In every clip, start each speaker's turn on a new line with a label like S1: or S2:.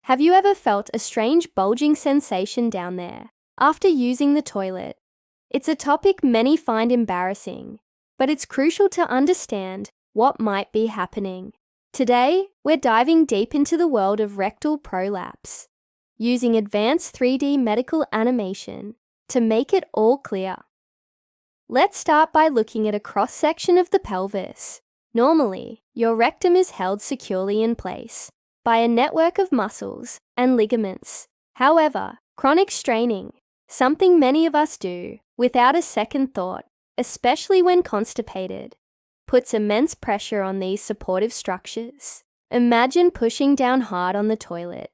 S1: Have you ever felt a strange bulging sensation down there after using the toilet? It's a topic many find embarrassing, but it's crucial to understand what might be happening. Today, we're diving deep into the world of rectal prolapse, using advanced 3D medical animation to make it all clear. Let's start by looking at a cross-section of the pelvis. Normally, your rectum is held securely in place by a network of muscles and ligaments. However, chronic straining, something many of us do without a second thought, especially when constipated, puts immense pressure on these supportive structures. Imagine pushing down hard on the toilet.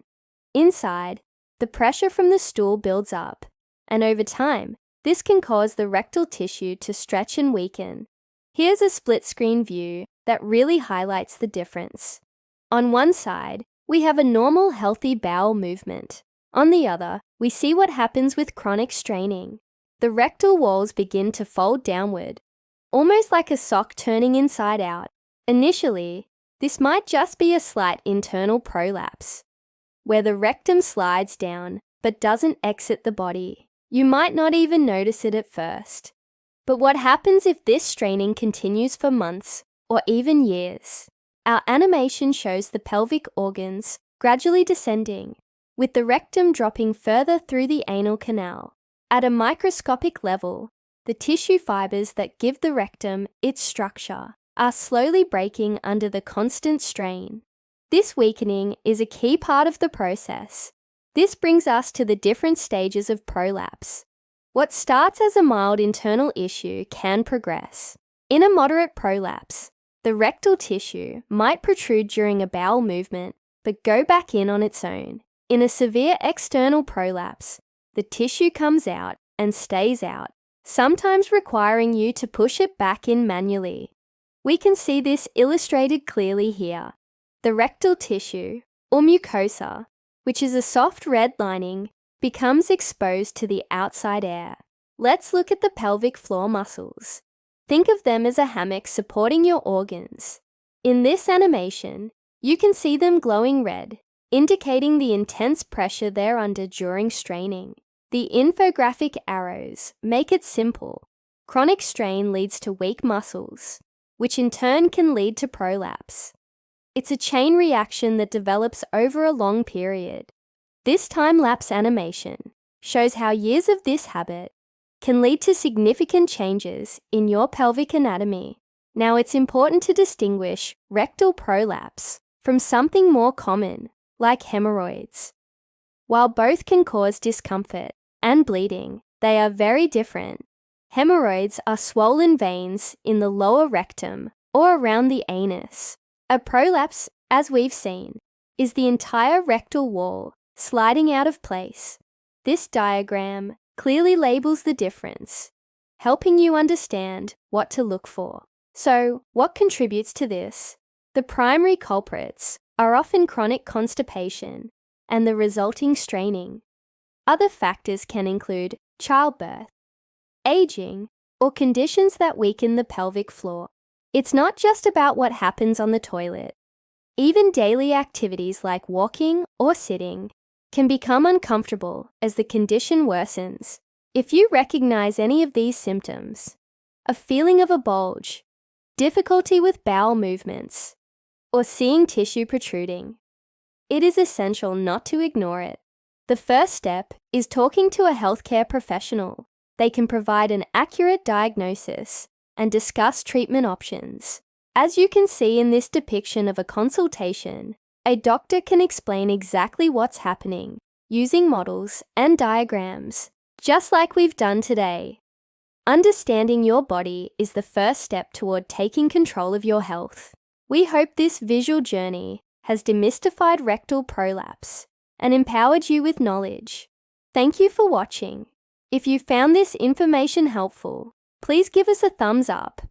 S1: Inside, the pressure from the stool builds up, and over time, this can cause the rectal tissue to stretch and weaken. Here's a split-screen view that really highlights the difference. On one side, we have a normal, healthy bowel movement. On the other, we see what happens with chronic straining. The rectal walls begin to fold downward, almost like a sock turning inside out. Initially, this might just be a slight internal prolapse, where the rectum slides down but doesn't exit the body. You might not even notice it at first. But what happens if this straining continues for months or even years? Our animation shows the pelvic organs gradually descending, with the rectum dropping further through the anal canal. At a microscopic level, the tissue fibers that give the rectum its structure are slowly breaking under the constant strain. This weakening is a key part of the process. This brings us to the different stages of prolapse. What starts as a mild internal issue can progress. In a moderate prolapse, the rectal tissue might protrude during a bowel movement, but go back in on its own. In a severe external prolapse, the tissue comes out and stays out, sometimes requiring you to push it back in manually. We can see this illustrated clearly here. The rectal tissue, or mucosa, which is a soft red lining, becomes exposed to the outside air. Let's look at the pelvic floor muscles. Think of them as a hammock supporting your organs. In this animation, you can see them glowing red, indicating the intense pressure they're under during straining. The infographic arrows make it simple. Chronic strain leads to weak muscles, which in turn can lead to prolapse. It's a chain reaction that develops over a long period. This time-lapse animation shows how years of this habit can lead to significant changes in your pelvic anatomy. Now, it's important to distinguish rectal prolapse from something more common, like hemorrhoids. While both can cause discomfort and bleeding, they are very different. Hemorrhoids are swollen veins in the lower rectum or around the anus. A prolapse, as we've seen, is the entire rectal wall sliding out of place. This diagram clearly labels the difference, helping you understand what to look for. So, what contributes to this? The primary culprits are often chronic constipation and the resulting straining. Other factors can include childbirth, aging, or conditions that weaken the pelvic floor. It's not just about what happens on the toilet. Even daily activities like walking or sitting can become uncomfortable as the condition worsens. If you recognize any of these symptoms, a feeling of a bulge, difficulty with bowel movements, or seeing tissue protruding, it is essential not to ignore it. The first step is talking to a healthcare professional. They can provide an accurate diagnosis and discuss treatment options. As you can see in this depiction of a consultation, a doctor can explain exactly what's happening using models and diagrams, just like we've done today. Understanding your body is the first step toward taking control of your health. We hope this visual journey has demystified rectal prolapse and empowered you with knowledge. Thank you for watching. If you found this information helpful, please give us a thumbs up.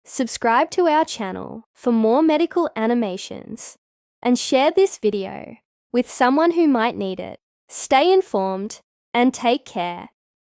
S1: Subscribe to our channel for more medical animations and share this video with someone who might need it. Stay informed and take care.